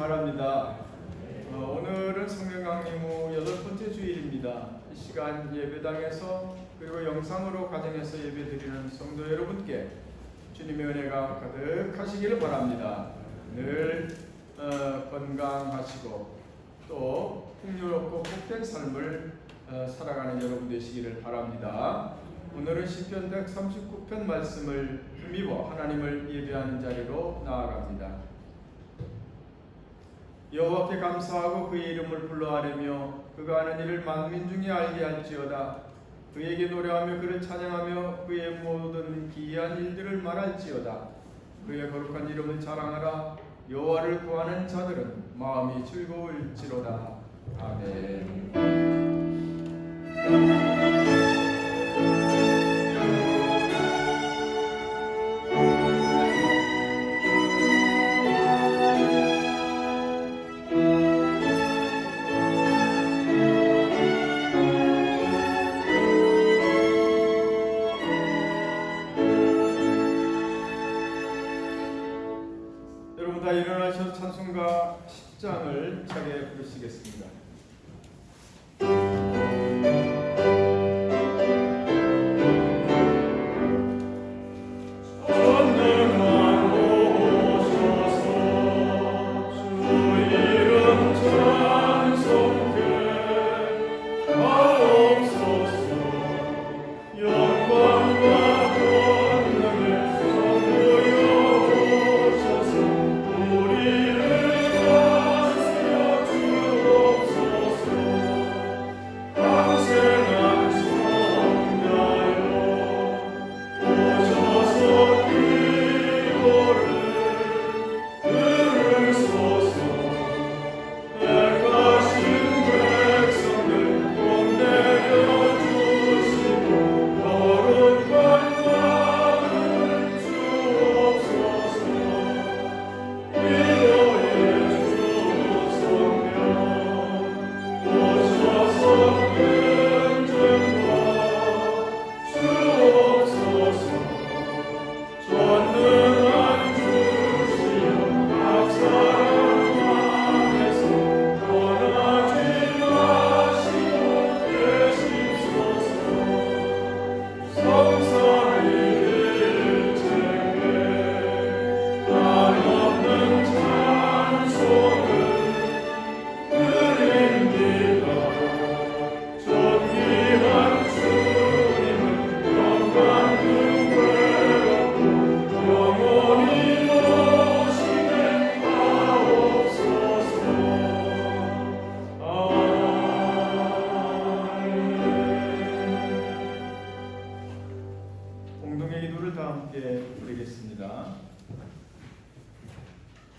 바랍니다. 오늘은 성령 강림 후 8번째 주일입니다. 이 시간 예배당에서 그리고 영상으로 가정에서 예배드리는 성도 여러분께 주님의 은혜가 가득하시기를 바랍니다. 늘 건강하시고 또 풍요롭고 복된 삶을 살아가는 여러분 되시기를 바랍니다. 오늘은 시편 139편 말씀을 힘입어 하나님을 예배하는 자리로 나아갑니다. 여호와께 감사하고 그의 이름을 불러아뢰며 그가 하는 일을 만민 중에 알게 할지어다. 그에게 노래하며 그를 찬양하며 그의 모든 기이한 일들을 말할지어다. 그의 거룩한 이름을 자랑하라. 여호와를 구하는 자들은 마음이 즐거울지로다. 아멘. 여러분 다 일어나셔서 찬송가 10장을 차게 부르시겠습니다.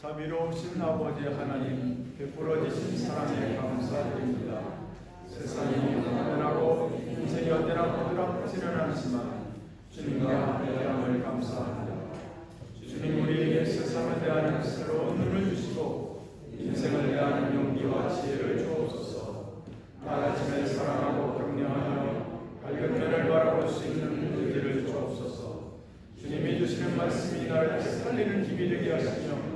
자비로우신 아버지 하나님, 베풀어지신 사랑에 감사드립니다. 세상이 편안하고 인생이 언제나 부드럽지는 않지만 주님과 함께함을 감사합니다. 주님, 우리에게 세상을 대하는 새로운 눈을 주시고 인생을 대하는 용기와 지혜를 주옵소서. 나아짐을 사랑하고 격려하며 밝은 면을 바라볼 수 있는 의지를 주옵소서. 주님이 주시는 말씀이 나를 살리는 힘이 되게 하시며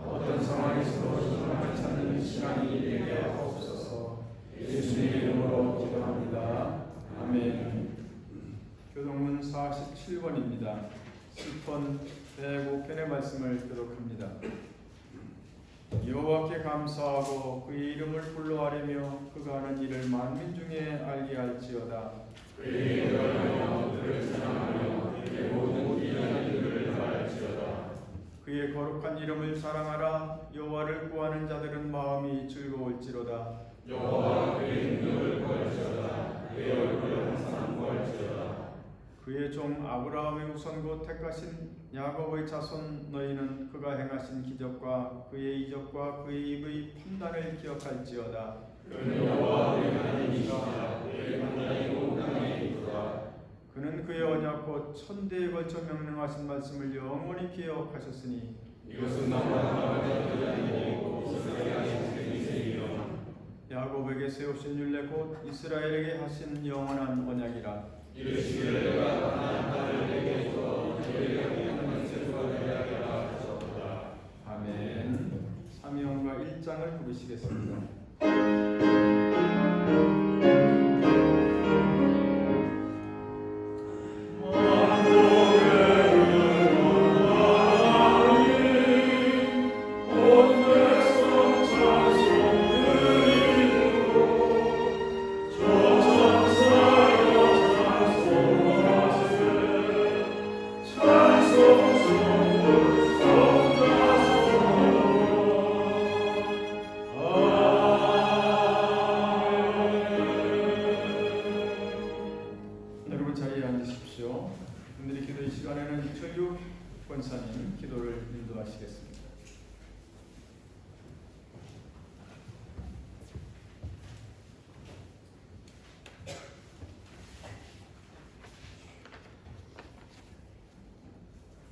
어떤 상황에서도 희망을 찾는 시간이 되게 하옵소서. 예수님의 이름으로 기도합니다. 아멘. 교동문 47번입니다. 시편 105편의 말씀을 교독합니다. 여호와께 감사하고 그의 이름을 불러아뢰며 그가 하는 일을 만민 중에 알게 할지어다. 그의 이름을 알며 그를 찬양하며 그의 모든 기이한 일들을 말할지어다. 그의 거룩한 이름을 자랑하라. 여호와를 구하는 자들은 마음이 즐거울지로다. 여호와 그의 능력을 구할지어다. 그의 얼굴을 항상 구할지어다. 그의 종 아브라함의 우선고 택하신 야곱의 자손 너희는 그가 행하신 기적과 그의 이적과 그의 입의 판단을 기억할지어다. 그는 여호와 우리 하나님이시라. 그의 판단이고 땅에 있도다. 그는 그의 언약 곧 천대에 걸쳐 명령하신 말씀을 영원히 기억하셨으니 이것은 나와 하나님의 언약이고 이스라엘의 생명이요 야곱에게 세우신 율례 곧 이스라엘에게 하신 영원한 언약이라. 이르시기를 내가 하나님 딸을 내게 주어 그에게 하는 세수가 되게 하리라 하셨도다. 아멘. 사명과 1장을 부르시겠습니다. 여러분 자리에 앉으십시오. 오늘의 기도의 시간에는 최유 권사님 기도를 인도하시겠습니다.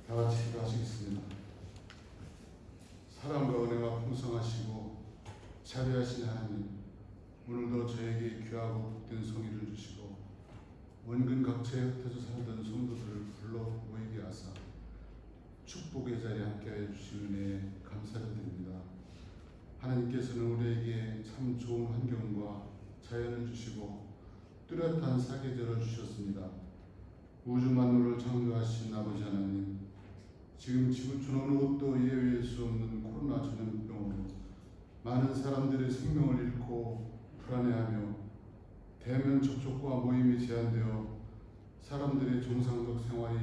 다 같이 기도하시겠습니다. 사랑과 은혜가 풍성하시고 자비하신 하나님, 오늘도 저에게 귀하고 복된 성의를 주시고 원근 각처에 흩어져 살던 성도들을 불러 모이게 하사 축복의 자리에 함께하여 주신 은혜에 감사를 드립니다. 하나님께서는 우리에게 참 좋은 환경과 자연을 주시고 뚜렷한 사계절을 주셨습니다. 우주 만물을 창조하신 아버지 하나님, 지금 지구촌 어느 곳도 예외할 수 없는 코로나 전염병으로 많은 사람들의 생명을 잃고 불안해하며 대면 접촉과 모임이 제한되어 사람들의 정상적 생활이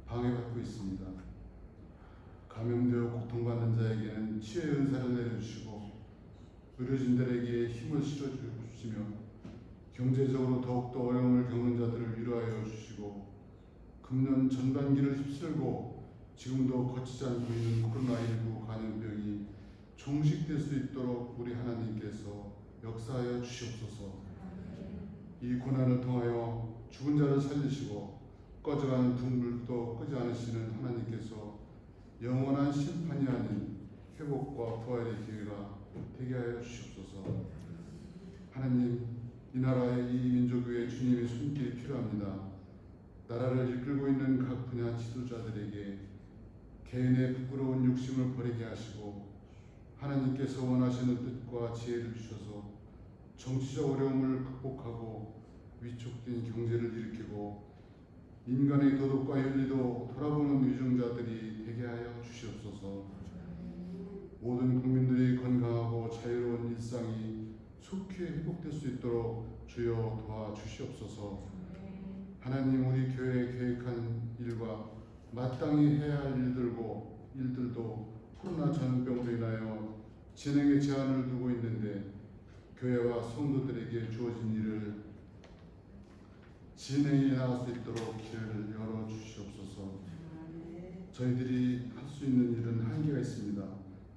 방해받고 있습니다. 감염되어 고통받는 자에게는 치유의 은사를 내려주시고 의료진들에게 힘을 실어주시며 경제적으로 더욱더 어려움을 겪는 자들을 위로하여 주시고 금년 전반기를 휩쓸고 지금도 거치지 않고 있는 코로나19 감염병이 종식될 수 있도록 우리 하나님께서 역사하여 주시옵소서. 이 고난을 통하여 죽은 자를 살리시고 꺼져가는 등불도 끄지 않으시는 하나님께서 영원한 심판이 아닌 회복과 부활의 기회가 되게 하여 주시옵소서. 하나님, 이 나라의 이 민족 위에 주님의 손길이 필요합니다. 나라를 이끌고 있는 각 분야 지도자들에게 개인의 부끄러운 욕심을 버리게 하시고 하나님께서 원하시는 뜻과 지혜를 주셔서 정치적 어려움을 극복하고 위축된 경제를 일으키고 인간의 도덕과 윤리도 돌아보는 위정자들이 되게 하여 주시옵소서. 모든 국민들이 건강하고 자유로운 일상이 속히 회복될 수 있도록 주여 도와주시옵소서. 하나님, 우리 교회에 계획한 일과 마땅히 해야 할 일들도 코로나 전염병으로 인하여 진행에 제한을 두고 있는데 교회와 성도들에게 주어진 일을 진행해 나갈 수 있도록 길을 열어 주시옵소서. 저희들이 할 수 있는 일은 한계가 있습니다.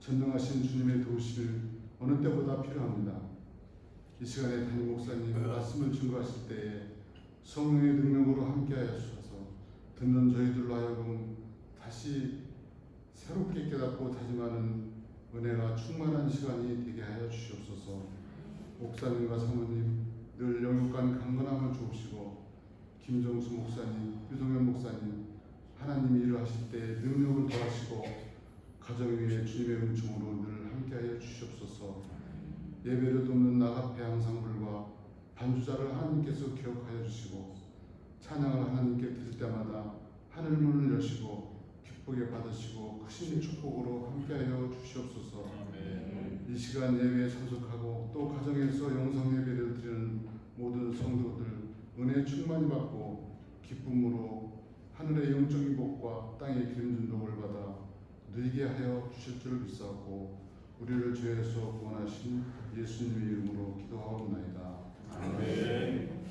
전능하신 주님의 도우심을 어느 때보다 필요합니다. 이 시간에 담임 목사님 말씀을 증거하실 때에 성령의 능력으로 함께하여 주셔서 듣는 저희들로 하여금 다시 새롭게 깨닫고 다짐하는 은혜가 충만한 시간이 되게 하여 주시옵소서. 목사님과 사모님 늘 영육간 강건함을 주옵시고 김정수 목사님, 유동현 목사님, 하나님이 일을 하실 때 능력을 더하시고 가정 위에 주님의 은총으로 늘 함께하여 주시옵소서. 예배를 돕는 나가페 항상불과 반주자를 하나님께서 기억하여 주시고 찬양을 하나님께 드릴 때마다 하늘 문을 여시고 기쁘게 받으시고 크신 축복으로 함께하여 주시옵소서. 이 시간 예배에 참석하고 또 가정에서 영상 예배를 드리는 모든 성도들 은혜 충만히 받고 기쁨으로 하늘의 영적인 복과 땅의 기름 진동을 받아 누리게 하여 주실 줄 믿사옵고 우리를 죄에서 구원하신 예수님의 이름으로 기도하옵나이다. 아멘.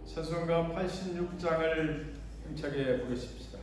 찬송가 86장을 힘차게 부르십시다.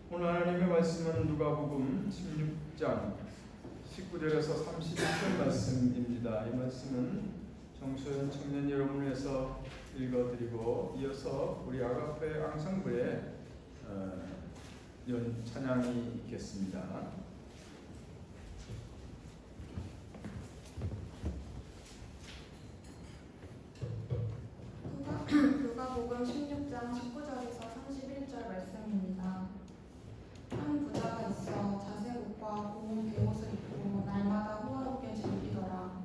오늘 하나님의 말씀은 누가복음 16장 19절에서 31절 말씀입니다. 이 말씀은 정소연 청년 여러분을 위해서 읽어드리고 이어서 우리 아가페 앙상블의 찬양이 있겠습니다. 누가복음 16장 19절에서 31절 말씀입니다. 한 부자가 있어 자색옷과 고운 베옷을 입고 날마다 호화롭게 즐기더라.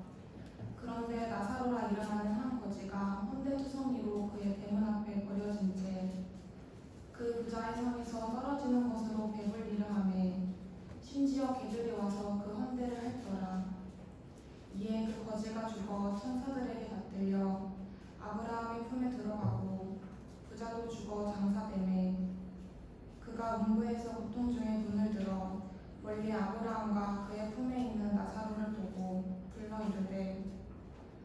그런데 나사로라 일어나는 한 거지가 헌데투성이로 그의 대문 앞에 버려진 채 그 부자의 삶에서 떨어지는 것으로 배불리려 하매 심지어 개들이 와서 그 헌대를 핥더라. 이에 그 거지가 죽어 천사들에게 받들려 아브라함의 품에 들어가고 부자도 죽어 장사되매 그가 음부에서 고통 중에 눈을 들어 멀리 아브라함과 그의 품에 있는 나사로를 보고 불러 이르되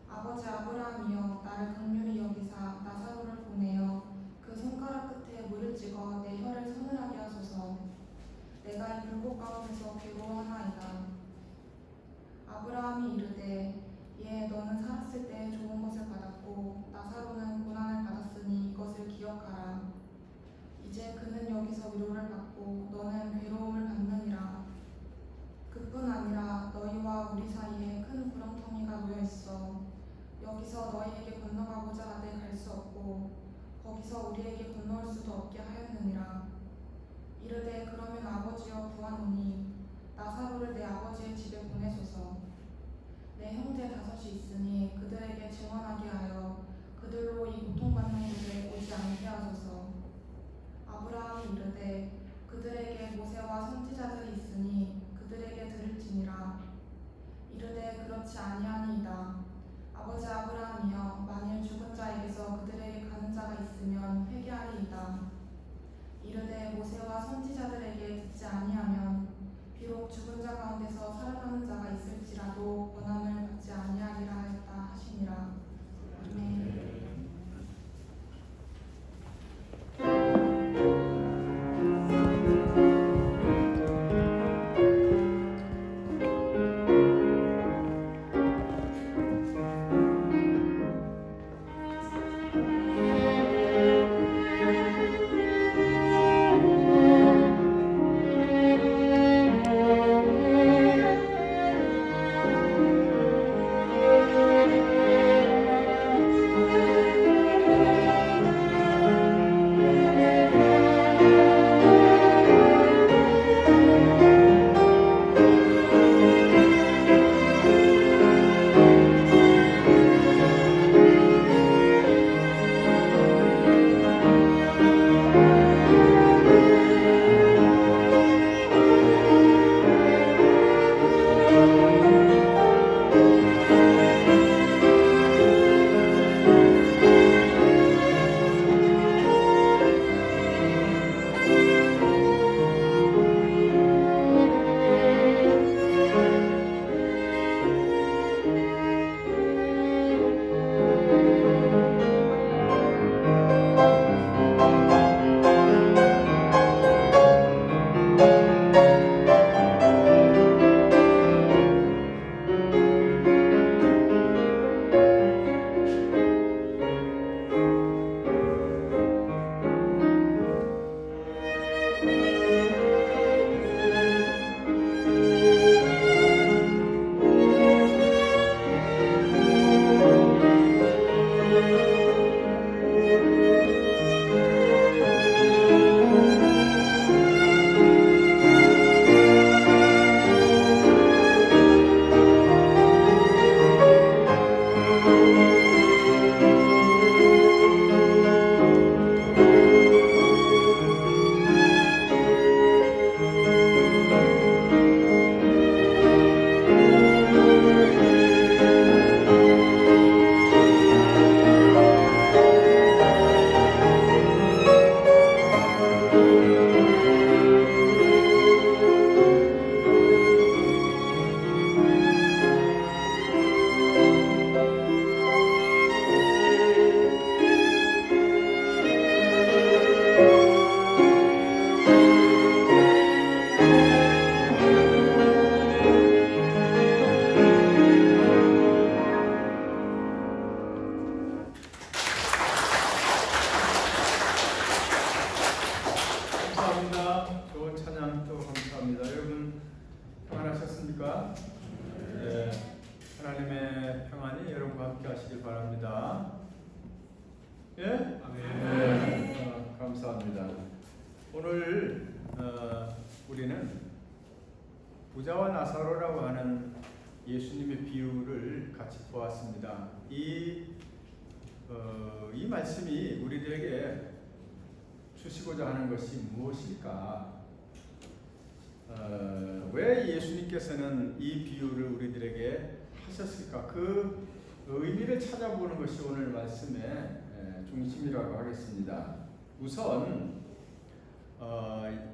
아버지 아브라함이여 나를 긍휼히 여기사 나사로를 보내어 그 손가락 끝에 물을 찍어 내 혀를 서늘하게 하소서. 내가 이 불꽃 가운데서 괴로워하나이다. 아브라함이 이르되 예 너는 살았을 때 좋은 것을 받았고 나사로는 고난을 받았으니 이것을 기억하라. 이제 그는 여기서 위로를 받고 너는 괴로움을 받느니라. 그뿐 아니라 너희와 우리 사이에 큰 구렁텅이가 놓여 있어. 여기서 너희에게 건너가고자 하되 갈 수 없고 거기서 우리에게 건너올 수도 없게 하였느니라. 이르되 그러면 아버지여 구하노니 나사로를 내 아버지의 집에 보내소서. 내 형제 5이 있으니 그들에게 증언하게 하여 그들로 이 고통받는 곳에 오지 않게 하소서. 아브라함이 이르되 그들에게 모세와 선지자들이 있으니 그들에게 들을지니라. 그렇지 아니하니이다. 아버지 아브라함이여, 만일 죽은 자에게서 그들에게 가는 자가 있으면 회개하리이다. 이르되 모세와 선지자들에게 듣지 아니하면 비록 죽은 자 가운데서 살아나는 자가 있을지라도 권함을 받지 아니하리라 하였다 하시니라. 아멘. 감사합니다. 좋은 찬양 또 감사합니다. 여러분 평안하셨습니까? 네. 하나님의 평안이 여러분과 함께 하시길 바랍니다. 예? 네. 감사합니다. 오늘 우리는 부자와 나사로라고 하는 예수님의 비유를 같이 보았습니다. 이 말씀이 우리들에게 주시고자 하는 것이 무엇일까? 왜 예수님께서는 이 비유를 우리들에게 하셨을까? 그 의미를 찾아보는 것이 오늘 말씀의 중심이라고 하겠습니다. 우선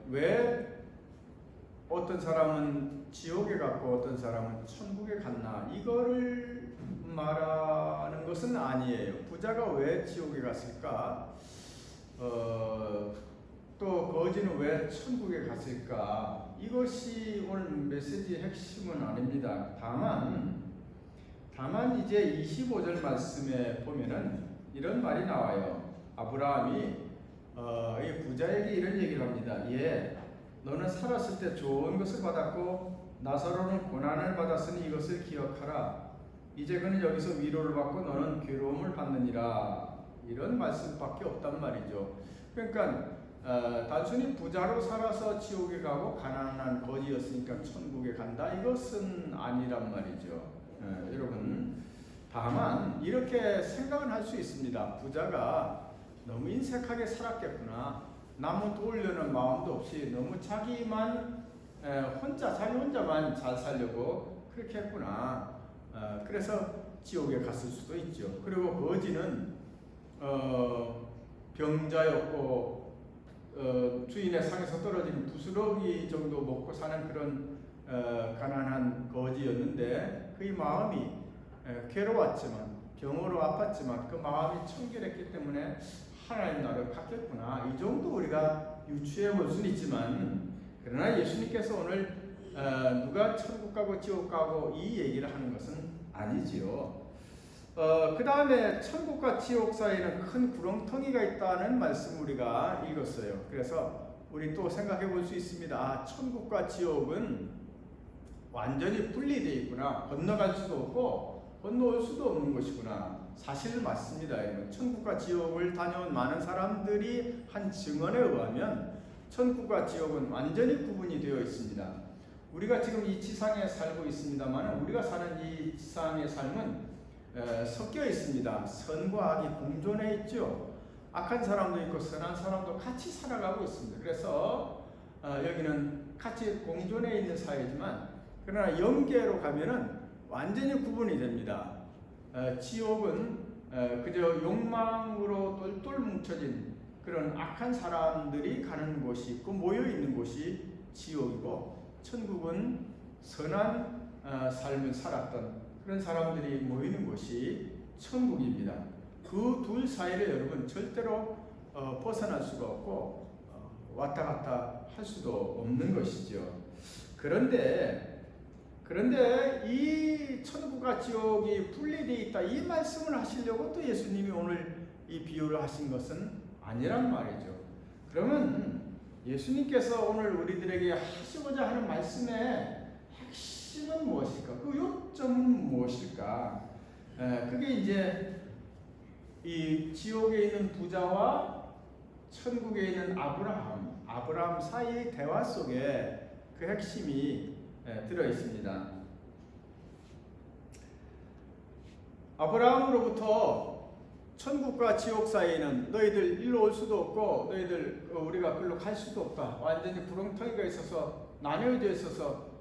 왜 어떤 사람은 지옥에 갔고 어떤 사람은 천국에 갔나, 이거를 말하는 것은 아니에요. 부자가 왜 지옥에 갔을까? 또 거지는 왜 천국에 갔을까? 이것이 오늘 메시지의 핵심은 아닙니다. 다만 이제 25절 말씀에 보면은 이런 말이 나와요. 아브라함이 이 부자에게 이런 얘기를 합니다. 예, 너는 살았을 때 좋은 것을 받았고 나사로는 고난을 받았으니 이것을 기억하라. 이제 그는 여기서 위로를 받고 너는 괴로움을 받느니라. 이런 말씀밖에 없단 말이죠. 그러니까 단순히 부자로 살아서 지옥에 가고 가난한 거지였으니까 천국에 간다, 이것은 아니란 말이죠. 여러분, 다만 이렇게 생각은 할 수 있습니다. 부자가 너무 인색하게 살았겠구나, 남을 도우려는 마음도 없이 너무 자기 혼자만 잘 살려고 그렇게 했구나. 그래서 지옥에 갔을 수도 있죠. 그리고 거지는 병자였고 주인의 상에서 떨어진 부스러기 정도 먹고 사는 그런 가난한 거지였는데 그의 마음이 괴로웠지만 병으로 아팠지만 그 마음이 청결했기 때문에 하나님 나라를 갔겠구나, 이 정도 우리가 유추해 볼 수는 있지만, 그러나 예수님께서 오늘 누가 천국 가고 지옥 가고 이 얘기를 하는 것은 아니지요. 그 다음에 천국과 지옥 사이에는 큰 구렁텅이가 있다는 말씀 우리가 읽었어요. 그래서 우리 또 생각해 볼 수 있습니다. 아, 천국과 지옥은 완전히 분리되어 있구나. 건너갈 수도 없고 건너올 수도 없는 것이구나. 사실 맞습니다. 천국과 지옥을 다녀온 많은 사람들이 한 증언에 의하면 천국과 지옥은 완전히 구분이 되어 있습니다. 우리가 지금 이 지상에 살고 있습니다만 우리가 사는 이 지상의 삶은 섞여 있습니다. 선과 악이 공존해 있죠. 악한 사람도 있고 선한 사람도 같이 살아가고 있습니다. 그래서 여기는 같이 공존해 있는 사회지만, 그러나 영계로 가면은 완전히 구분이 됩니다. 지옥은 그저 욕망으로 똘똘 뭉쳐진 그런 악한 사람들이 가는 곳이 있고 모여 있는 곳이 지옥이고, 천국은 선한 삶을 살았던 그런 사람들이 모이는 곳이 천국입니다. 그 둘 사이를 여러분 절대로 벗어날 수가 없고 왔다 갔다 할 수도 없는 것이죠. 그런데 이 천국과 지옥이 분리되어 있다, 이 말씀을 하시려고 또 예수님이 오늘 이 비유를 하신 것은 아니란 말이죠. 그러면 예수님께서 오늘 우리들에게 하시고자 하는 말씀의 핵심은 무엇일까? 그 요점은 무엇일까? 그게 이제 이 지옥에 있는 부자와 천국에 있는 아브라함 사이의 대화 속에 그 핵심이 들어 있습니다. 아브라함으로부터 천국과 지옥 사이에는 너희들 일로 올 수도 없고 너희들 우리가 글로 갈 수도 없다, 완전히 구렁텅이가 있어서 나뉘어져 있어서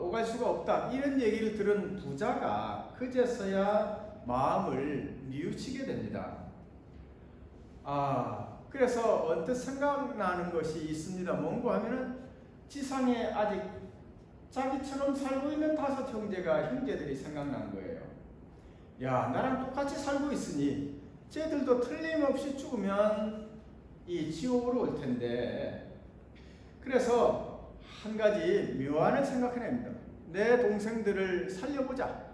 오갈 수가 없다, 이런 얘기를 들은 부자가 그제서야 마음을 뉘우치게 됩니다. 그래서 언뜻 생각나는 것이 있습니다. 뭔가 하면은 지상에 아직 자기처럼 살고 있는 5 형제들이 생각난 거예요. 야, 나랑 똑같이 살고 있으니 쟤들도 틀림없이 죽으면 이 지옥으로 올 텐데, 그래서 한 가지 묘안을 생각해냅니다. 내 동생들을 살려보자.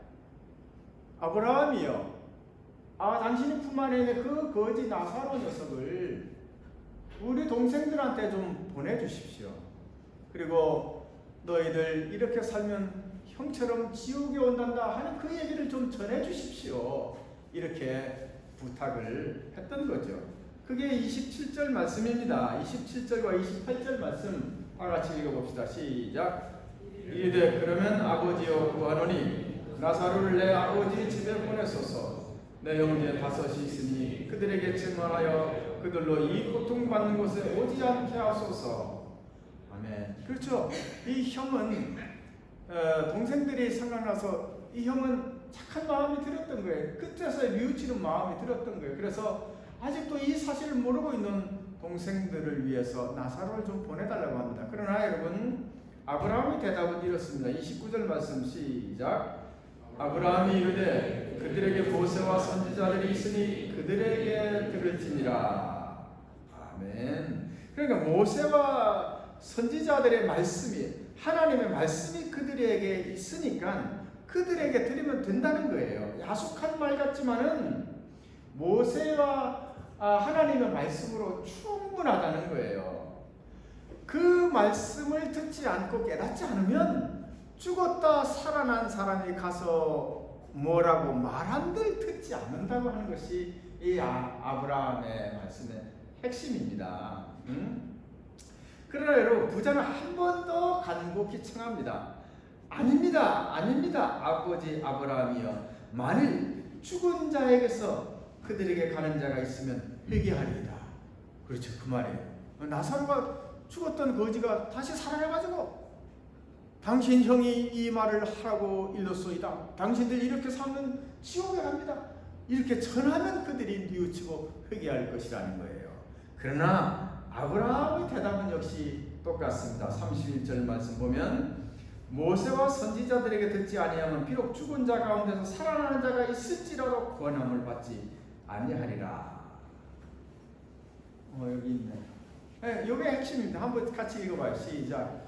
아브라함이요, 당신이 품 안에 있는 그 거지 나사로 녀석을 우리 동생들한테 좀 보내주십시오. 그리고 너희들 이렇게 살면 형처럼 지옥에 온단다 하는 그 얘기를 좀 전해주십시오. 이렇게 부탁을 했던 거죠. 그게 27절 말씀입니다. 27절과 28절 말씀 다같이 읽어봅시다. 시작. 이르되 그러면 아버지여 구하노니 나사로를 내 아버지 집에 보내소서. 내 형제 5이 있으니 그들에게 증언하여 그들로 이 고통받는 곳에 오지 않게 하소서. 아멘. 그렇죠. 이 형은 동생들이 생각나서 이 형은 착한 마음이 들었던 거예요. 끝에서 뉘우치는 마음이 들었던 거예요. 그래서 아직도 이 사실을 모르고 있는 동생들을 위해서 나사로를 좀 보내달라고 합니다. 그러나 여러분, 아브라함의 대답은 이렇습니다. 29절 말씀 시작. 아브라함이 이르되 그들에게 모세와 선지자들이 있으니 그들에게 들을지니라. 아멘. 그러니까 모세와 선지자들의 말씀이, 하나님의 말씀이 그들에게 있으니까 그들에게 들으면 된다는 거예요. 야속한 말 같지만은 모세와 하나님의 말씀으로 충분하다는 거예요. 그 말씀을 듣지 않고 깨닫지 않으면 죽었다 살아난 사람이 가서 뭐라고 말한들 듣지 않는다고 하는 것이 이 아브라함의 말씀의 핵심입니다. 그러나 여러분, 부자는 한 번 더 간곡히 청합니다. 아닙니다. 아버지 아브라함이여, 만일 죽은 자에게서 그들에게 가는 자가 있으면 회개하리이다. 그렇죠, 그 말이에요. 나사로가 죽었던 거지가 다시 살아나가지고 당신 형이 이 말을 하라고 일렀소이다. 당신들 이렇게 살면 지옥에 갑니다. 이렇게 전하면 그들이 뉘우치고 회개할 것이라는 거예요. 그러나 아브라함의 대답은 역시 똑같습니다. 31절 말씀 보면 모세와 선지자들에게 듣지 아니하면 비록 죽은 자 가운데서 살아나는 자가 있을지라도 구원함을 받지 아니하리라. 여기 있네. 네, 이게 핵심입니다. 한번 같이 읽어봐요. 시작.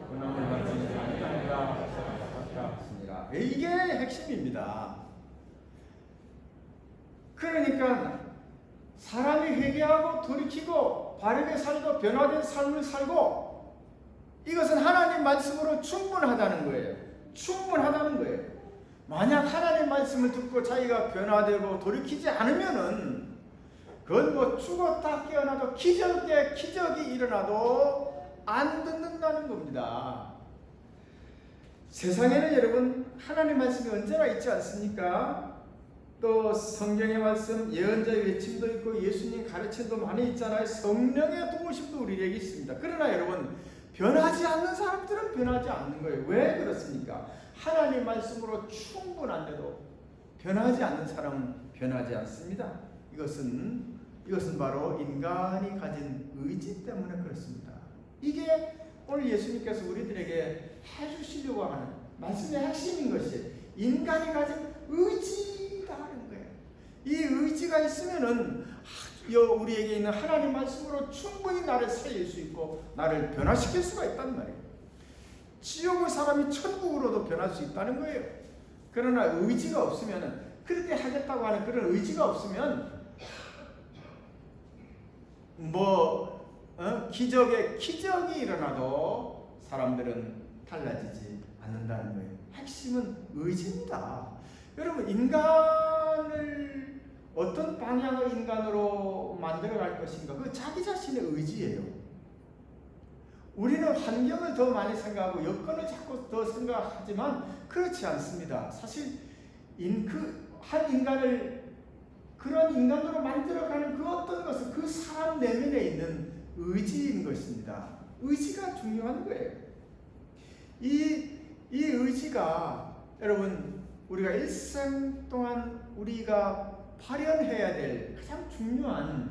구원함을 받지 아니하리라. 이게 핵심입니다. 그러니까 사람이 회개하고 돌이키고 바르게 살고 변화된 삶을 살고 이것은 하나님 말씀으로 충분하다는 거예요. 충분하다는 거예요. 만약 하나님 말씀을 듣고 자기가 변화되고 돌이키지 않으면은 그건 뭐 죽었다 깨어나도 기적이 일어나도 안 듣는다는 겁니다. 세상에는 여러분 하나님 말씀이 언제나 있지 않습니까? 또 성경의 말씀, 예언자의 외침도 있고 예수님 가르침도 많이 있잖아요. 성령의 도우심도 우리에게 있습니다. 그러나 여러분 변하지 않는 사람들은 변하지 않는 거예요. 왜 그렇습니까? 하나님 말씀으로 충분한데도 변하지 않는 사람은 변하지 않습니다. 이것은 바로 인간이 가진 의지 때문에 그렇습니다. 이게 오늘 예수님께서 우리들에게 해주시려고 하는 말씀의 핵심인 것이 인간이 가진 의지라는 거예요. 이 의지가 있으면은 우리에게 있는 하나님 말씀으로 충분히 나를 살릴 수 있고 나를 변화시킬 수가 있단 말이에요. 지옥의 사람이 천국으로도 변할 수 있다는 거예요. 그러나 의지가 없으면은 그렇게 하겠다고 하는 그런 의지가 없으면 기적이 일어나도 사람들은 달라지지 않는다는 거예요. 핵심은 의지입니다. 여러분 인간을 어떤 방향의 인간으로 만들어갈 것인가 그 자기 자신의 의지예요. 우리는 환경을 더 많이 생각하고 여건을 자꾸 더 생각하지만 그렇지 않습니다. 사실 한 인간을 그런 인간으로 만들어가는 그 어떤 것은 그 사람 내면에 있는 의지인 것입니다. 의지가 중요한 거예요. 이 의지가 여러분 우리가 일생 동안 우리가 발현해야 될 가장 중요한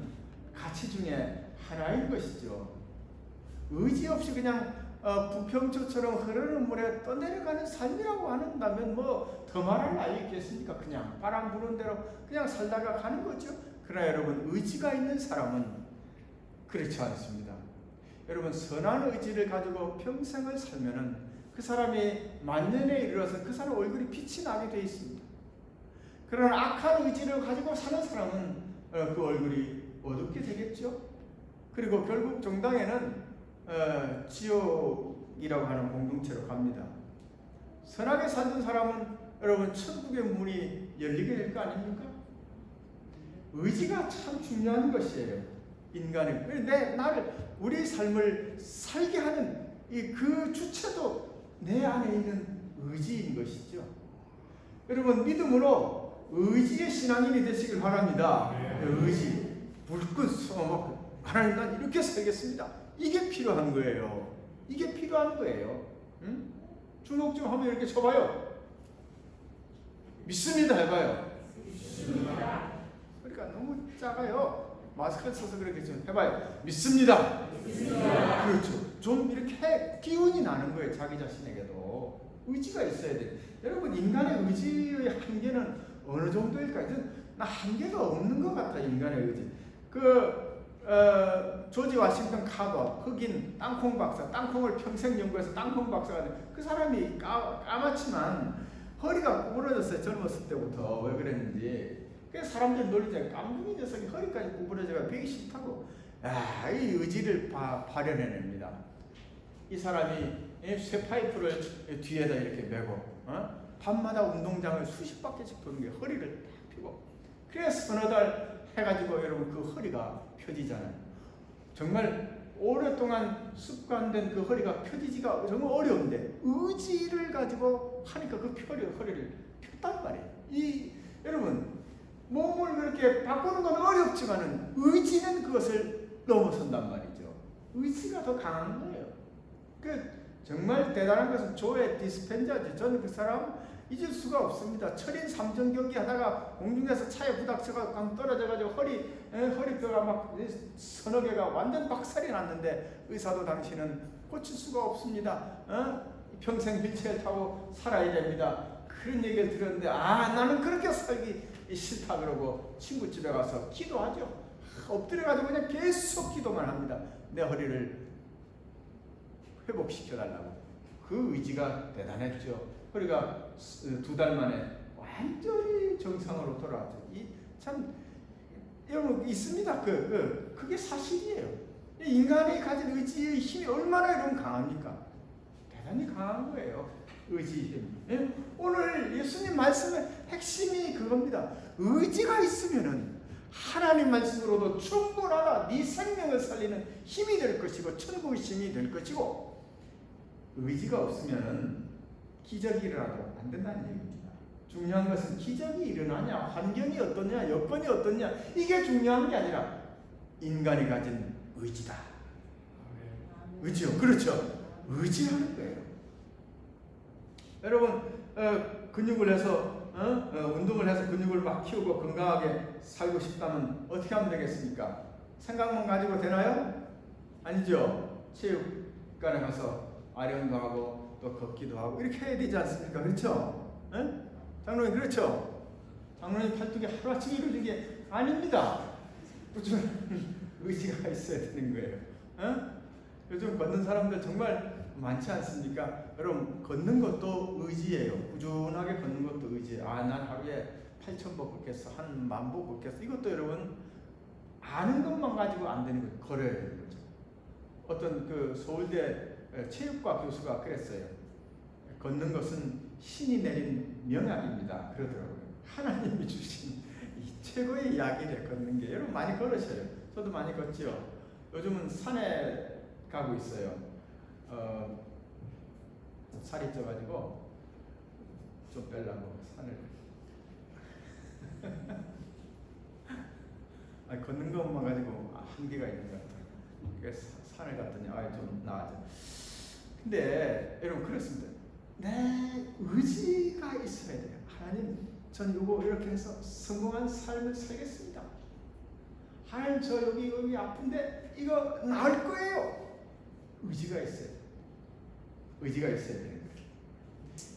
가치 중에 하나인 것이죠. 의지 없이 그냥 부평초처럼 흐르는 물에 떠내려가는 삶이라고 한다면 뭐 더 말할 나위 있겠습니까? 그냥 바람 부는 대로 그냥 살다가 가는 거죠. 그러나 여러분 의지가 있는 사람은 그렇지 않습니다. 여러분 선한 의지를 가지고 평생을 살면은 그 사람이 만년에 이르러서 그 사람 얼굴이 빛이 나게 되어 있습니다. 그러나 악한 의지를 가지고 사는 사람은 그 얼굴이 어둡게 되겠죠. 그리고 결국 정당에는 지옥이라고 하는 공동체로 갑니다. 선하게 살던 사람은 여러분 천국의 문이 열리게 될 거 아닙니까? 의지가 참 중요한 것이에요. 인간의 우리 삶을 살게 하는 그 주체도 내 안에 있는 의지인 것이죠. 여러분 믿음으로 의지의 신앙인이 되시길 바랍니다. 의지, 불끈 숨어먹고 하나님 난 이렇게 살겠습니다. 이게 필요한 거예요. 이게 필요한 거예요. 응? 주먹 좀 한번 이렇게 쳐봐요. 믿습니다 해봐요. 믿습니다. 그러니까 너무 작아요. 마스크 써서 그렇게 좀 해봐요. 믿습니다. 믿습니다. 그렇죠. 좀 이렇게 기운이 나는 거예요. 자기 자신에게도 의지가 있어야 돼. 여러분 인간의 의지의 한계는 어느 정도일까요? 나 한계가 없는 것 같아. 인간의 의지. 조지 워싱턴 카버 흑인 땅콩 박사, 땅콩을 평생 연구해서 땅콩 박사가 된 그 사람이 까맣지만 허리가 구부러졌어요. 젊었을 때부터. 왜 그랬는지. 그래서 사람들이 놀리잖아요. 깜둥이 녀석이 허리까지 구부러져가 배기 싫다고. 이 의지를 발현해냅니다. 이 사람이 쇠파이프를 뒤에다 이렇게 메고 밤마다 운동장을 수십 바퀴씩 도는 게 허리를 딱 펴고 그래서 서너 달 해가지고 여러분 그 허리가 펴지잖아요. 정말 오랫동안 습관된 그 허리가 펴지지가 정말 어려운데 의지를 가지고 하니까 그 허리를 폈단 말이에요. 여러분 몸을 그렇게 바꾸는 건 어렵지만은 의지는 그것을 넘어선단 말이죠. 의지가 더 강한 거예요. 정말 대단한 것은 조의 디스펜자죠. 저는 그 사람 잊을 수가 없습니다. 철인 3전 경기 하다가 공중에서 차에 부닥쳐가 꽝 떨어져가지고 허리뼈가 막 서너 개가 완전 박살이 났는데 의사도 당신은 고칠 수가 없습니다. 평생 휠체어 타고 살아야 됩니다. 그런 얘기를 들었는데 나는 그렇게 살기 싫다 그러고 친구 집에 가서 기도하죠. 엎드려가지고 그냥 계속 기도만 합니다. 내 허리를 회복시켜달라고. 그 의지가 대단했죠. 허리가 2달 만에 완전히 정상으로 돌아왔죠. 참 여러분 있습니다. 그게 사실이에요. 인간이 가진 의지의 힘이 얼마나 여러분 강합니까? 대단히 강한 거예요. 의지의 힘. 예? 오늘 예수님 말씀의 핵심이 그겁니다. 의지가 있으면은 하나님 말씀으로도 충분하다. 네 생명을 살리는 힘이 될 것이고 천국의 힘이 될 것이고, 의지가 없으면은 기적이 일어나도 안 된다는 얘기입니다. 중요한 것은 기적이 일어나냐, 환경이 어떠냐, 여건이 어떠냐, 이게 중요한 게 아니라 인간이 가진 의지다. 의지요. 그렇죠. 의지하는 거예요. 여러분 근육을 해서 운동을 해서 근육을 막 키우고 건강하게 살고 싶다면 어떻게 하면 되겠습니까? 생각만 가지고 되나요? 아니죠. 체육관에 가서 아령도 하고 또 걷기도 하고 이렇게 해야 되지 않습니까? 그렇죠? 장로님 그렇죠? 장로님 팔뚝이 하루아침에 이루어진 게 아닙니다. 꾸준한 의지가 있어야 되는 거예요. 요즘 걷는 사람들 정말 많지 않습니까? 여러분 걷는 것도 의지예요. 꾸준하게 걷는 것도 의지예요. 난 하루에 8,000보 걷겠어, 한 10,000보 걷겠어. 이것도 여러분 아는 것만 가지고 안 되는 거예요. 걸어야 되는 거죠. 어떤 그 서울대 체육과 교수가 그랬어요. 걷는 것은 신이 내린 명약입니다. 그러더라고요. 하나님이 주신 이 최고의 약이래. 걷는 게. 여러분 많이 걸으셔요. 저도 많이 걷죠. 요즘은 산에 가고 있어요. 살이 쪄가지고 좀 빼려고 산을. 걷는 것만 가지고 한계가 있는 것 같아요. 그래서 산을 갔더니 좀 나아져. 근데 여러분 그렇습니다. 내 의지가 있어야 돼요. 하나님, 전 이거 이렇게 해서 성공한 삶을 살겠습니다. 하나님, 저 여기 아픈데 이거 나을 거예요. 의지가 있어야 돼요. 의지가 있어야 돼요.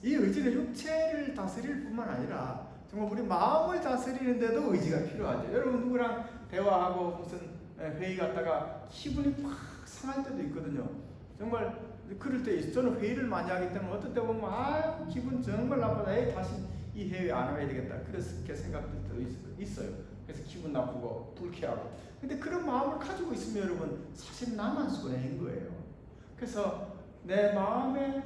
이 의지는 육체를 다스릴 뿐만 아니라 정말 우리 마음을 다스리는데도 의지가 필요하죠. 여러분 누구랑 대화하고 무슨 회의 갔다가 기분이 팍 상할 때도 있거든요. 정말 그럴 때 있어요. 저는 회의를 많이 하기 때문에 어떤 때 보면 기분 정말 나쁘다. 다시 이 회의 안 와야 되겠다. 그렇게 생각될 때도 있어요. 그래서 기분 나쁘고 불쾌하고. 근데 그런 마음을 가지고 있으면 여러분 사실 나만 손해인 거예요. 그래서 내 마음의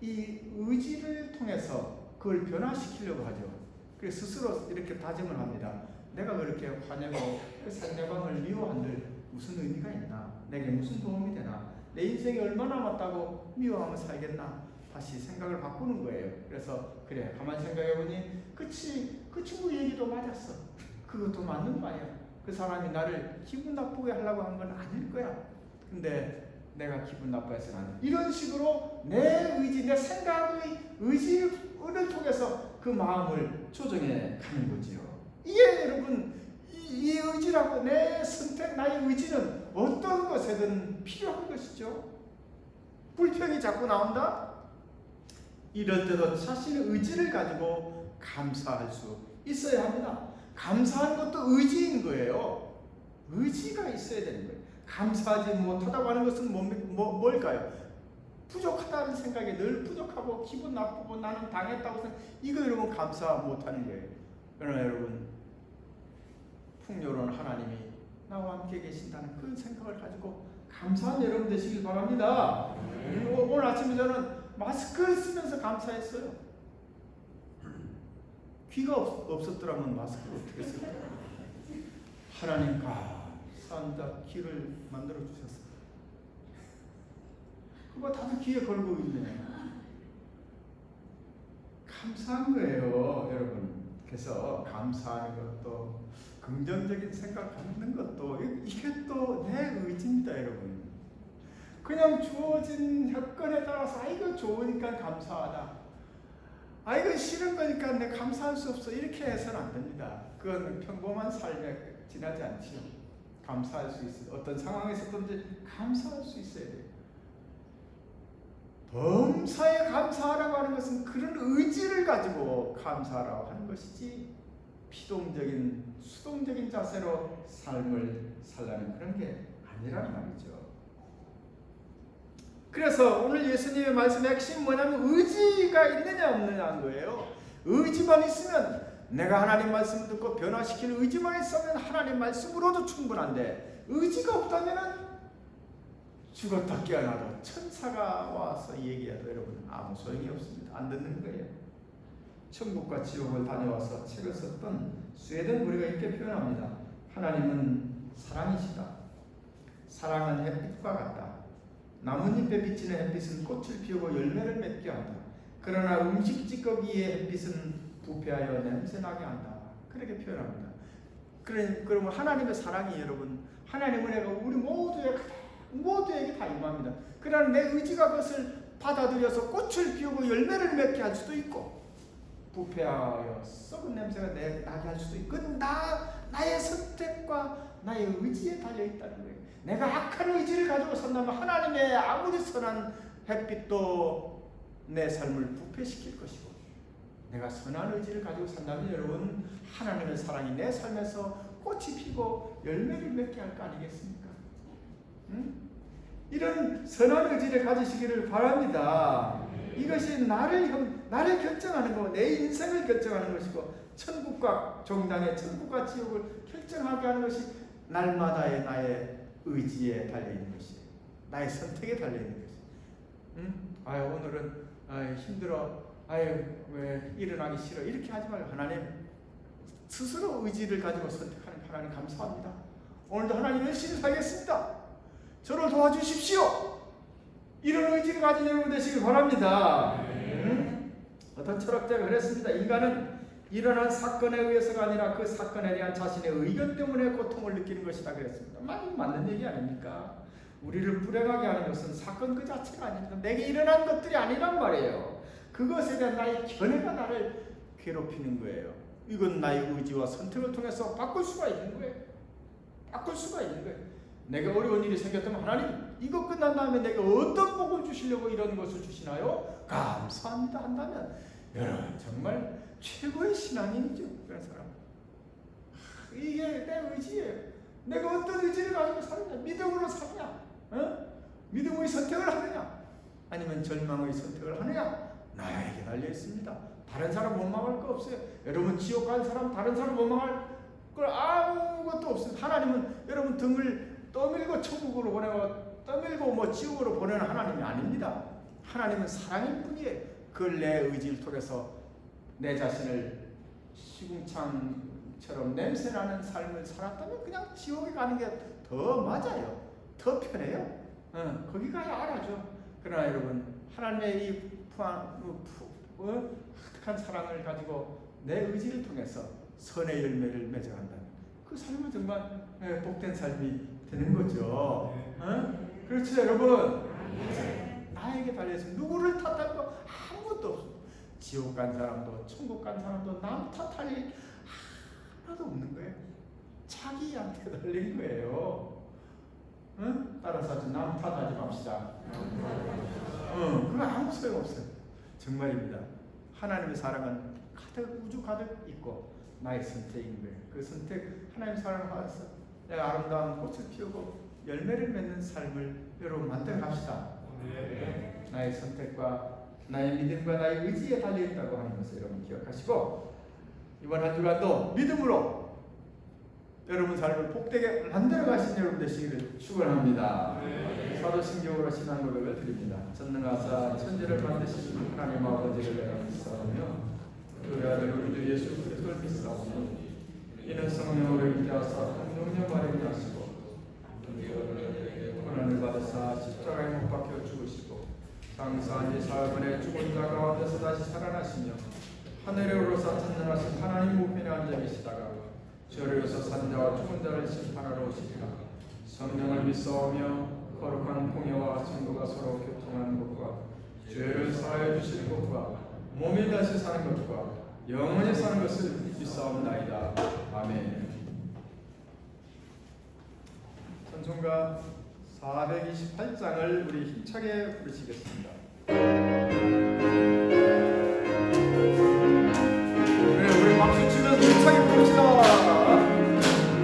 이 의지를 통해서 그걸 변화시키려고 하죠. 그래서 스스로 이렇게 다짐을 합니다. 내가 그렇게 화내고 상대방을 미워한들 무슨 의미가 있나? 내게 무슨 도움이 되나? 내 인생이 얼마나 남았다고 미워하면 살겠나? 다시 생각을 바꾸는 거예요. 그래서 그래, 가만히 생각해보니 그치, 그 친구 얘기도 맞았어. 그것도 맞는 말이야. 그 사람이 나를 기분 나쁘게 하려고 한 건 아닐 거야. 근데 내가 기분 나빠해서는 안 돼. 이런 식으로 내 의지, 내 생각의 의지를 통해서 그 마음을 조정해 가는 거지요. 이게 여러분 이 의지라고, 내 선택, 나의 의지는 어떤 것에든 필요한 것이죠. 불평이 자꾸 나온다? 이럴 때도 자신의 의지를 가지고 감사할 수 있어야 합니다. 감사하는 것도 의지인 거예요. 의지가 있어야 되는 거예요. 감사하지 못하다고 하는 것은 뭘까요? 부족하다는 생각에 늘 부족하고 기분 나쁘고 나는 당했다고 생각, 이거 여러분 감사 못하는 거예요. 그러나 여러분 풍요로운 하나님이 나와 함께 계신다는 그런 생각을 가지고 감사한 여러분 되시길 바랍니다. 오늘 아침에 저는 마스크를 쓰면서 감사했어요. 귀가 없었더라면 마스크를 어떻게 쓸까요? 하나님 감사합니다. 귀를 만들어 주셨어요. 그거 다들 귀에 걸고 있네. 감사한 거예요, 여러분. 그래서 감사하는 것도 긍정적인 생각 갖는 것도 이게 또 내 의지입니다, 여러분. 그냥 주어진 여건에 따라서 이거 좋으니까 감사하다, 이거 싫은 거니까 내가 감사할 수 없어, 이렇게 해서는 안 됩니다. 그건 평범한 삶에 지나지 않지요. 감사할 수 있어요. 어떤 상황에서든지 감사할 수 있어야 돼요. 범사에 감사하라고 하는 것은 그런 의지를 가지고 감사하라고 하는 것이지, 피동적인 수동적인 자세로 삶을 살라는 그런 게 아니란 말이죠. 그래서 오늘 예수님의 말씀의 핵심은 뭐냐면 의지가 있느냐 없느냐는 거예요. 의지만 있으면, 내가 하나님 말씀을 듣고 변화시킬 의지만 있으면 하나님 말씀으로도 충분한데, 의지가 없다면 죽었다 깨어나도 천사가 와서 얘기해도 여러분 아무 소용이 없습니다. 안 듣는 거예요. 천국과 지옥을 다녀와서 책을 썼던 스웨덴 우리가 이렇게 표현합니다. 하나님은 사랑이시다. 사랑은 햇빛과 같다. 나뭇잎에 비치는 햇빛은 꽃을 피우고 열매를 맺게 한다. 그러나 음식 찌꺼기의 햇빛은 부패하여 냄새나게 한다. 그렇게 표현합니다. 그러면 하나님의 사랑이 여러분, 하나님의 은혜가 우리 모두에게 다 임합니다. 그러나 내 의지가 그것을 받아들여서 꽃을 피우고 열매를 맺게 할 수도 있고, 부패하여 썩은 냄새가 나게 할 수도 있고, 그건 나의 선택과 나의 의지에 달려있다는 거예요. 내가 악한 의지를 가지고 산다면 하나님의 아무리 선한 햇빛도 내 삶을 부패시킬 것이고, 내가 선한 의지를 가지고 산다면 여러분 하나님의 사랑이 내 삶에서 꽃이 피고 열매를 맺게 할 거 아니겠습니까? 이런 선한 의지를 가지시기를 바랍니다. 이것이 나를 결정하는 거고, 내 인생을 결정하는 것이고, 천국과 종당의 천국과 지옥을 결정하게 하는 것이 날마다의 나의 의지에 달려있는 것이에요. 나의 선택에 달려있는 것이에요. 오늘은 힘들어, 왜 일어나기 싫어, 이렇게 하지 말고 하나님 스스로 의지를 가지고 선택하는 하나님 감사합니다. 오늘도 하나님 열심히 살겠습니다. 저를 도와주십시오. 이런 의지를 가진 여러분 되시길 바랍니다. 어떤 철학자가 그랬습니다. 인간은 일어난 사건에 의해서가 아니라 그 사건에 대한 자신의 의견 때문에 고통을 느끼는 것이다 그랬습니다. 맞는 얘기 아닙니까? 우리를 불행하게 하는 것은 사건 그 자체가 아닙니다. 내게 일어난 것들이 아니란 말이에요. 그것에 대한 나의 견해가 나를 괴롭히는 거예요. 이건 나의 의지와 선택을 통해서 바꿀 수가 있는 거예요. 바꿀 수가 있는 거예요. 내가 어려운 일이 생겼다면 하나님 이거 끝난 다음에 내가 어떤 복을 주시려고 이런 것을 주시나요? 감사합니다 한다면 여러분 정말 최고의 신앙인이죠. 그런 사람. 이게 내 의지예요. 내가 어떤 의지를 가지고 사느냐, 믿음으로 사느냐, 믿음의 선택을 하느냐, 아니면 절망의 선택을 하느냐, 나에게 달려 있습니다. 다른 사람 원망할 거 없어요. 여러분 지옥 간 사람 다른 사람 원망할 걸 아무것도 없습니다. 하나님은 여러분 등을 떠밀고 천국으로 보내고 떠밀고 지옥으로 보내는 하나님이 아닙니다. 하나님은 사랑일 뿐이에요. 그걸 내 의지를 통해서 내 자신을 시궁창처럼 냄새나는 삶을 살았다면 그냥 지옥에 가는 게 더 맞아요. 더 편해요. 거기 가야 알아죠. 그러나 여러분 하나님의 이 푸득한 사랑을 가지고 내 의지를 통해서 선의 열매를 맺어간다면 그 삶은 정말 복된 삶이 되는 거죠. 그렇죠 여러분. 나에게 달려서 누구를 탓할 거 아무것도 없어. 지옥 간 사람도 천국 간 사람도 남 탓할 일 하나도 없는 거예요. 자기한테 달린 거예요. 따라서 남 탓하지 맙시다. 그건 아무 소용 없어요. 정말입니다. 하나님의 사랑은 가득 우주 가득 있고 나의 선택인 거예요. 그 선택 하나님 사랑을 받아서 내가 아름다운 꽃을 피우고 열매를 맺는 삶을 여러분 만들어 갑시다. 나의 선택과 나의 믿음과 나의 의지에 달려있다고 하는 것을 여러분 기억하시고 이번 한 주간도 믿음으로 여러분 삶을 복되게 만들어 가신 여러분 되시기를 축원합니다. 사도신경으로 신앙 고백을 드립니다. 전능하사 천지를 만드신 하나님 아버지를 내가 믿사오며 그 아들 우리 주 예수 그리스도를 믿사오며 이는 성령으로 인도하사 성령님 발행이 하시고 고난을 받으사 십자가에 못 박혀 죽으시고 장사한 지 사흘 만에 죽은 자 가운데서 다시 살아나시며 하늘에 오르사 찬양하신 하나님 우편에 앉아 계시다가 저리로서 산자와 죽은 자를 심판하러 오시리라. 성령을 믿사오며 거룩한 공예와 성도가 서로 교통하는 것과 죄를 사하여 주시는 것과 몸이 다시 사는 것과 영원히 사는 것을 믿사옵나이다. 아멘. 찬송가 428장을 우리 힘차게 부르시겠습니다. 그래, 우리 박수 치면서 힘차게 부릅시다.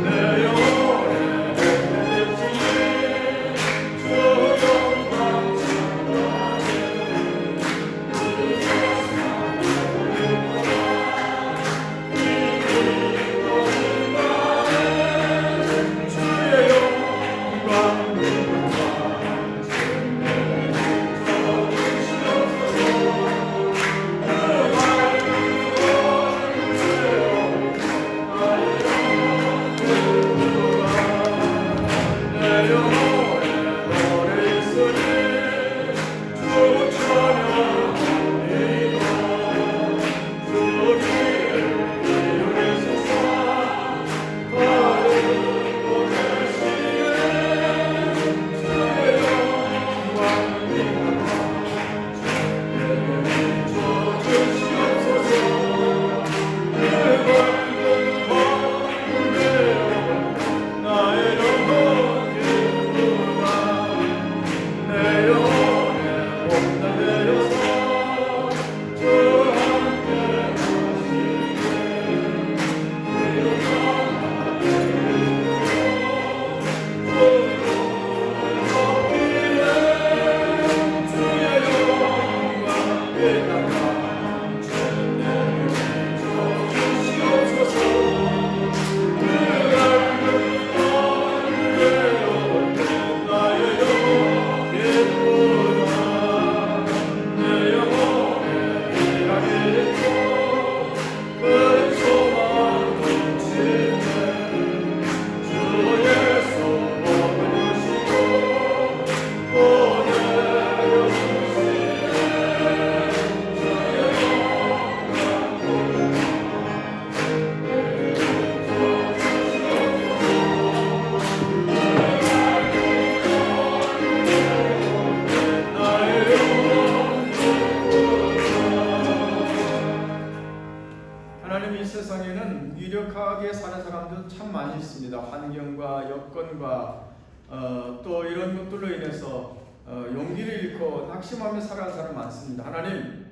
내 영혼에 하나님 이 세상에는 유력하게 사는 사람들 참 많이 있습니다. 환경과 여건과 또 이런 것들로 인해서 용기를 잃고 낙심하며 살아가는 사람 많습니다. 하나님,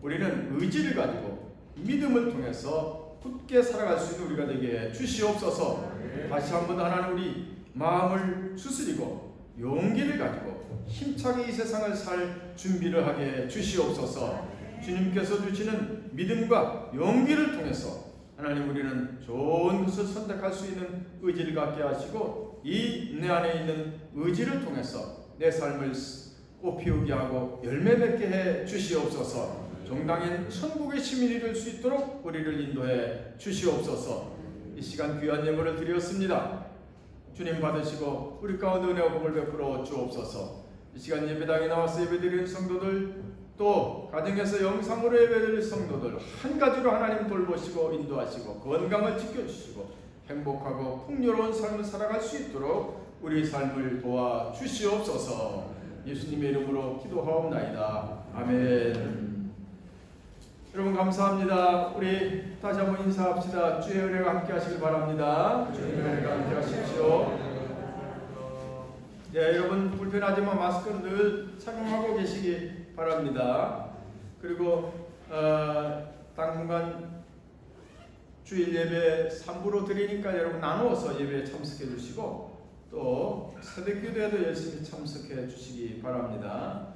우리는 의지를 가지고 믿음을 통해서 굳게 살아갈 수 있는 우리가 되게 주시옵소서. 다시 한번 하나님 우리 마음을 추스리고 용기를 가지고 힘차게 이 세상을 살 준비를 하게 주시옵소서. 주님께서 주시는 믿음과 용기를 통해서 하나님 우리는 좋은 것을 선택할 수 있는 의지를 갖게 하시고 이 내 안에 있는 의지를 통해서 내 삶을 꽃피우게 하고 열매 맺게 해 주시옵소서. 정당인 천국의 시민이 될 수 있도록 우리를 인도해 주시옵소서. 이 시간 귀한 예물을 드렸습니다. 주님 받으시고 우리 가운데 은혜와 복을 베풀어 주옵소서. 이 시간 예배당에 나와서 예배드리는 성도들, 또 가정에서 영상으로 예배드릴 성도들 한 가지로 하나님 돌보시고 인도하시고 건강을 지켜주시고 행복하고 풍요로운 삶을 살아갈 수 있도록 우리 삶을 도와 주시옵소서. 예수님의 이름으로 기도하옵나이다. 아멘. 여러분 감사합니다. 우리 다시 한번 인사합시다. 주의 은혜가 함께 하시길 바랍니다. 주의 은혜가 함께 하십시오. 네, 여러분 불편하지만 마스크는 늘 착용하고 계시기 바랍니다. 그리고 당분간 주일 예배 3부로 드리니까 여러분 나누어서 예배에 참석해 주시고 또 새벽기도에도 열심히 참석해 주시기 바랍니다.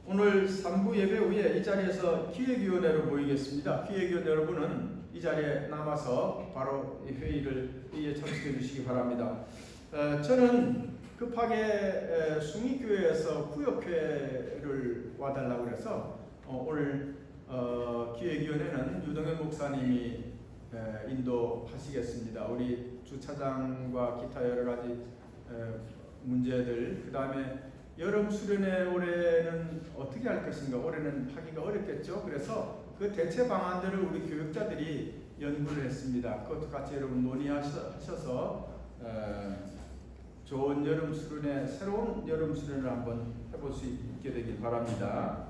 오늘 3부 예배 후에 이 자리에서 기획위원회로 모이겠습니다. 기획위원 여러분은 이 자리에 남아서 바로 이 회의에 참석해 주시기 바랍니다. 저는 급하게 숭이교회에서 구역회를 와달라고 그래서 오늘 기획위원회는 유동현 목사님이 인도하시겠습니다. 우리 주차장과 기타 여러 가지 문제들, 그 다음에 여름 수련회 올해는 어떻게 할 것인가, 올해는 하기가 어렵겠죠. 그래서 그 대체 방안들을 우리 교육자들이 연구를 했습니다. 그것도 같이 여러분 논의하셔서 좋은 여름 수련회, 새로운 여름 수련을 한번 해볼 수 있게 되길 바랍니다.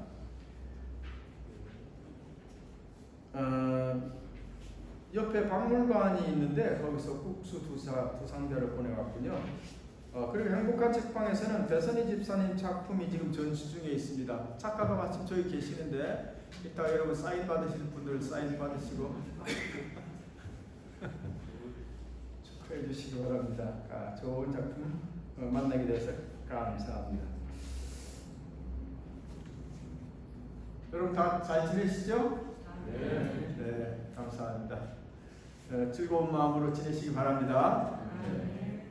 옆에 박물관이 있는데 거기서 국수 두 상자를 보내왔군요. 그리고 행복한 책방에서는 배선희 집사님 작품이 지금 전시 중에 있습니다. 작가가 마침 저기 계시는데 이따 여러분 사인 받으실 분들 사인 받으시고 축하해 주시기 바랍니다. 좋은 작품 만나게 돼서 감사합니다. 여러분 다 잘 지내시죠? 네, 감사합니다. 즐거운 마음으로 지내시기 바랍니다.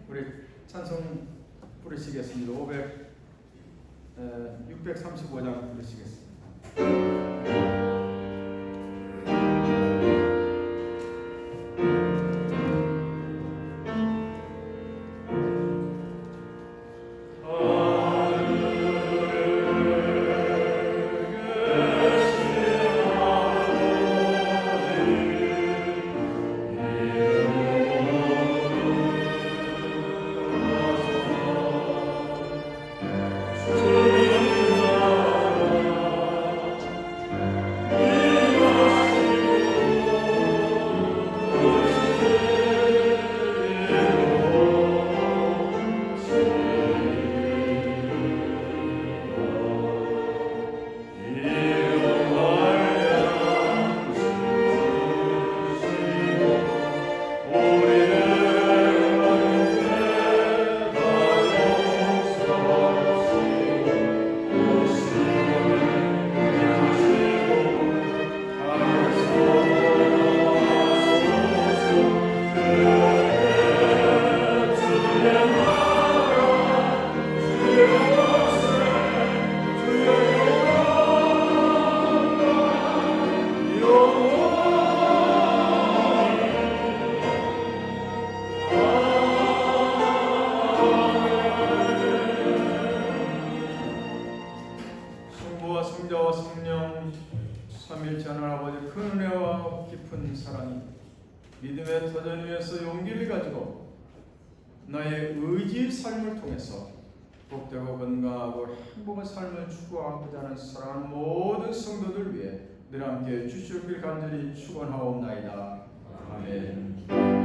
우리 찬송 부르시겠습니다. 635장 부르시겠습니다. 믿음의 터전 위에서 용기를 가지고 나의 의지의 삶을 통해서 복되고 건강하고 행복한 삶을 추구하고자 하는 사랑하는 모든 성도들 위해 늘 함께 주시옵길 간절히 축원하옵나이다. 아멘.